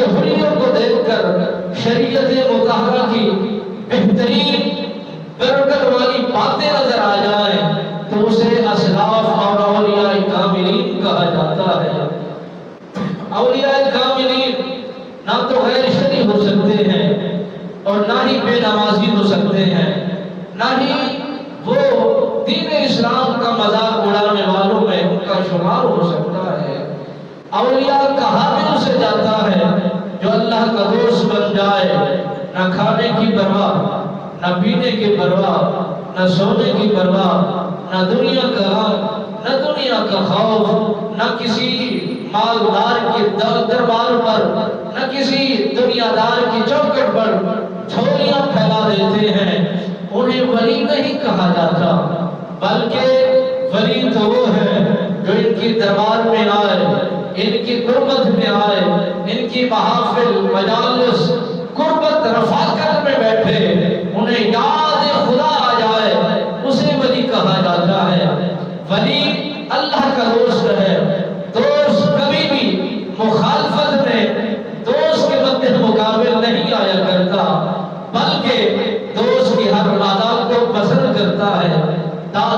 کے حلیوں کو دیکھ کر شریعت مطہرہ کی بہترین برکت والی باتیں نظر آ جائیں تو اسے اسلاف اور اولیاء کاملین کہا جاتا ہے۔ اولیاء کاملین نہ تو غیر شرعی ہو سکتے ہیں اور نہ ہی بے نمازی ہو سکتے ہیں، نہ ہی وہ دین اسلام کا مذاق اڑانے والوں میں ان کا شمار ہو سکتا ہے۔ اولیاء کہا بھی اسے جاتا ہے جو اللہ کا دوست بن جائے، نہ کھانے کی پرواہ، نہ پینے کی پرواہ، نہ سونے کی پرواہ، نہ دنیا کا غم، نہ دنیا کا خوف، نہ کسی مالدار کے دربار پر، نہ کسی دنیا دار کی چوکٹ پر جھولیاں پھیلا دیتے ہیں۔ انہیں ولی نہیں کہا جاتا، بلکہ ولی تو وہ ہے جو ان کی دربار میں آئے، ان کی قربت میں آئے، ان کی محافل مجالس قربت رفاقت میں بیٹھے، انہیں یاد خدا آ جائے، اسے ولی کہا جاتا ہے۔ ولی اللہ کا دوست ہے۔ دوست کبھی بھی مخالفت میں دوست کے مد مقابل نہیں آیا کرتا، بلکہ دوست کی ہر عادات کو پسند کرتا ہے،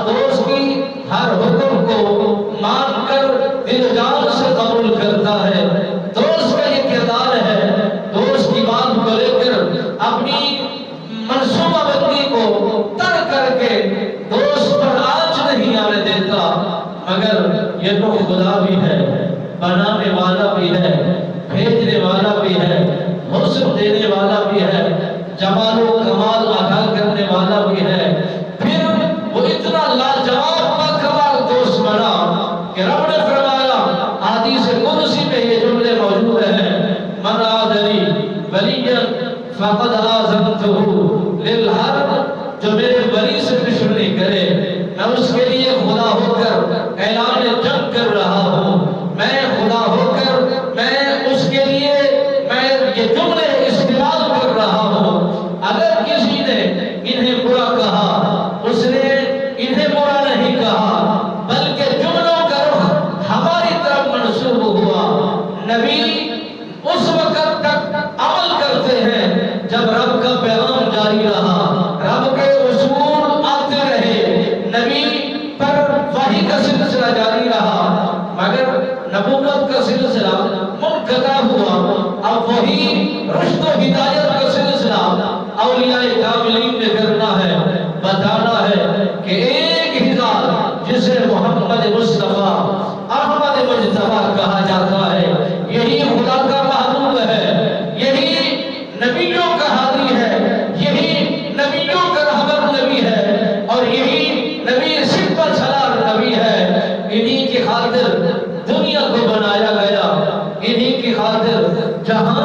دوست کی ہر حکم کو مان کر دل و جان سے قبول کرتا ہے۔ دوست کا یہ کردار ہے، دوست کی بات کو لے کر اپنی منصوبہ بندی کو ترک کر کے دوست پر آنچ نہیں آنے دیتا، مگر یہ تو خدا بھی ہے، بنانے والا بھی ہے، بھیجنے والا بھی ہے، حسن دینے والا بھی ہے، جمال و کمال عطا کرنے والا بھی ہے۔ پھر وہ اتنا لاجواب باکمال دوست بنا کہ رب نے فرمایا، حدیث قدسی میں یہ جملے موجود ہیں، من عادلی ولیا فقد آذنتہ للحرب، جو میرے ولی سے دشمنی کرے میں اس کے لیے خدا ہو کر اعلان جنگ کر رہا ہوں، میں خدا ہو کر میں اس کے لیے میں یہ جملے استعمال کر رہا ہوں۔ اگر کسی نے انہیں برا کہا، اس نے انہیں برا نہیں کہا، بلکہ جملوں کا رخ ہماری طرف منسوب ہوا۔ نبی اس وقت تک عمل کرتے ہیں جب رب کا پیغام جاری رہا، رب کے اصول آتے رہے، نبی پر وحی کا سلسلہ جاری رہا، مگر نبوت کا سلسلہ منقطع ہوا۔ اب وہی رشد و ہدایت کا سلسلہ اولیاء کاملین نے کرنا ہے، بتانا ہے کہ ایک ہی ذات جسے محمد مصطفیٰ احمد مجتبیٰ کہا جاتا ہے، یہی خدا کا محبوب ہے، یہی نبیوں کا ہادی ہے، یہی نبیوں کا رہبر نبی ہے، اور یہی نبی صفت سالار نبی ہے۔ انہی کی خاطر دنیا کو بنایا گیا، انہی کی خاطر جہاں